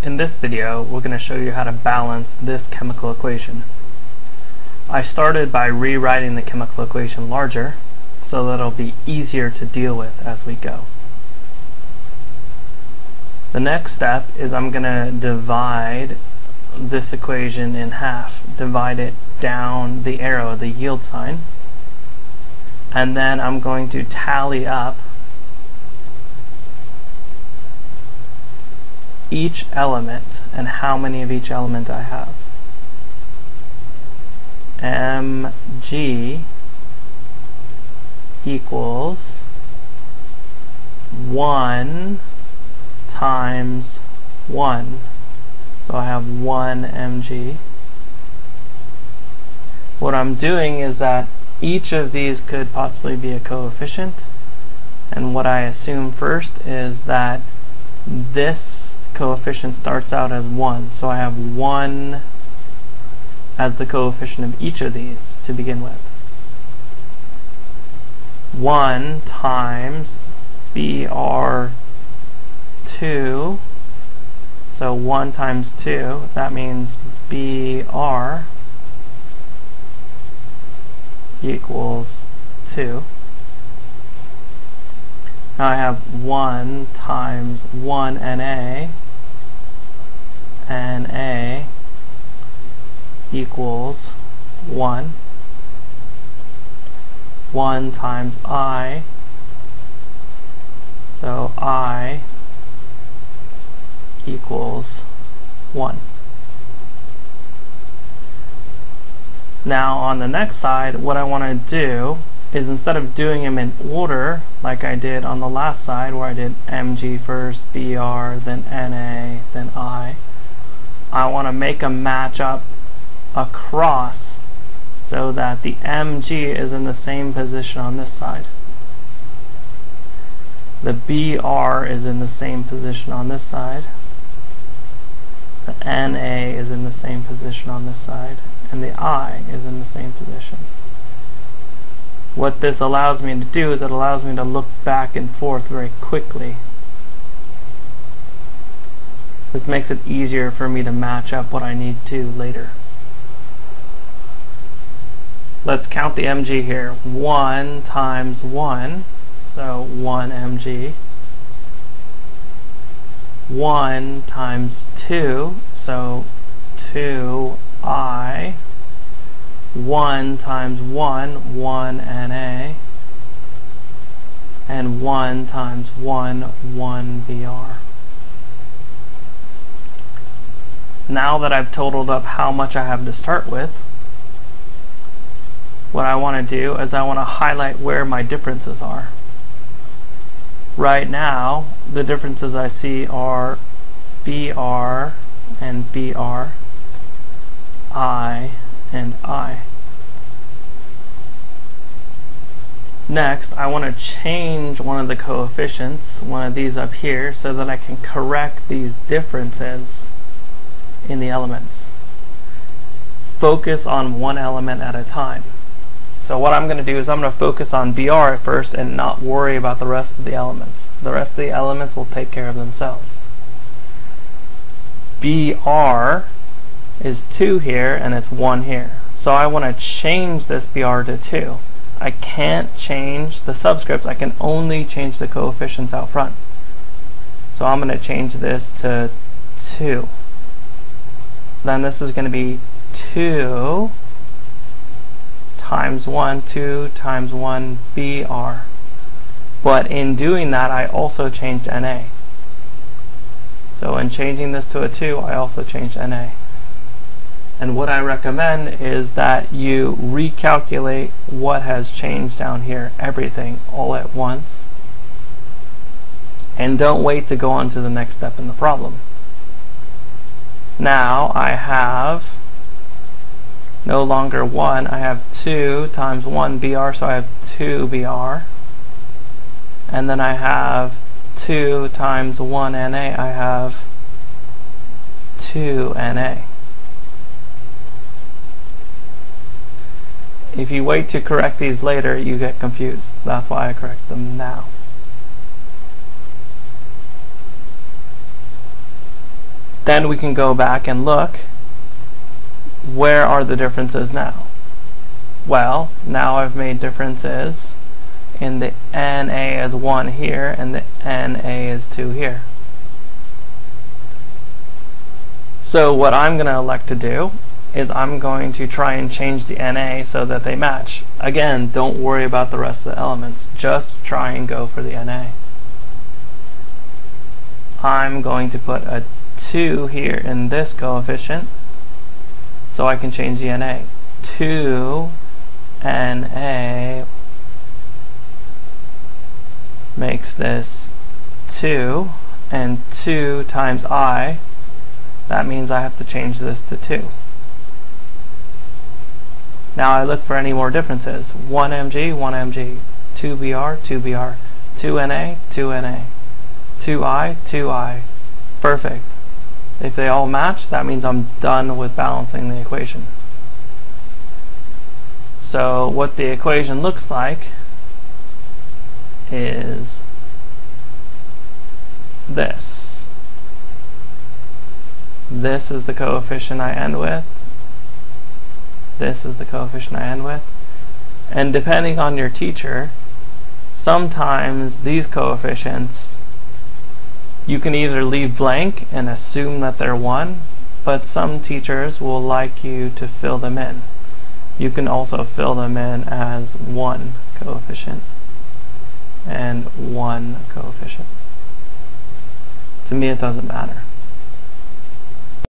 In this video, we're going to show you how to balance this chemical equation. I started by rewriting the chemical equation larger so that it'll be easier to deal with as we go. The next step is I'm going to divide this equation in half, divide it down the arrow, the yield sign, and then I'm going to tally up each element and how many of each element I have. Mg equals 1 times 1. So I have 1 mg. What I'm doing is that each of these could possibly be a coefficient, and what I assume first is that this coefficient starts out as 1, so I have 1 as the coefficient of each of these to begin with. 1 times Br2, so 1 times 2, that means Br equals 2. Now I have 1 times 1 Na, Na equals 1. 1 times I, so I equals 1. Now on the next side, what I want to do is, instead of doing them in order like I did on the last side where I did Mg first, Br, then Na, then I want to make them match up across so that the Mg is in the same position on this side. The Br is in the same position on this side. The Na is in the same position on this side. And the I is in the same position. What this allows me to do is it allows me to look back and forth very quickly. This makes it easier for me to match up what I need to later. Let's count the Mg here. 1 times 1, so 1 Mg. 1 times 2, so 2I. 1 times 1, 1 Na. And 1 times 1, 1 Br. Now that I've totaled up how much I have to start with, what I want to do is I want to highlight where my differences are. Right now, the differences I see are Br and Br, I and I. Next, I want to change one of the coefficients, one of these up here, so that I can correct these differences in the elements. Focus on one element at a time. So what I'm going to do is I'm going to focus on Br at first and not worry about the rest of the elements. The rest of the elements will take care of themselves. Br is 2 here and it's 1 here. So I want to change this Br to 2. I can't change the subscripts. I can only change the coefficients out front. So I'm going to change this to 2. Then this is going to be 2 times 1, 2 times 1 Br. But in doing that, I also changed Na. So in changing this to a 2, I also changed Na. And what I recommend is that you recalculate what has changed down here, everything, all at once. And don't wait to go on to the next step in the problem. Now I have no longer 1, I have 2 times 1 Br, so I have 2 Br. And then I have 2 times 1 Na, I have 2 Na. If you wait to correct these later, you get confused. That's why I correct them now. Then we can go back and look, where are the differences now? Well, now I've made differences in the NA is 1 here and the NA is 2 here. So what I'm going to elect to do is I'm going to try and change the NA so that they match. Again, don't worry about the rest of the elements. Just try and go for the NA. I'm going to put a 2 here in this coefficient so I can change the NA. 2 NA makes this 2, and 2 times I, that means I have to change this to 2. Now I look for any more differences. 1 mg, 1 mg, 2 br, 2 br, 2 na, 2 na, 2i, 2i. Perfect. If they all match, that means I'm done with balancing the equation. So what the equation looks like is this. This is the coefficient I end with. This is the coefficient I end with. And depending on your teacher, sometimes these coefficients you can either leave blank and assume that they're 1, but some teachers will like you to fill them in. You can also fill them in as 1 coefficient and 1 coefficient. To me, it doesn't matter.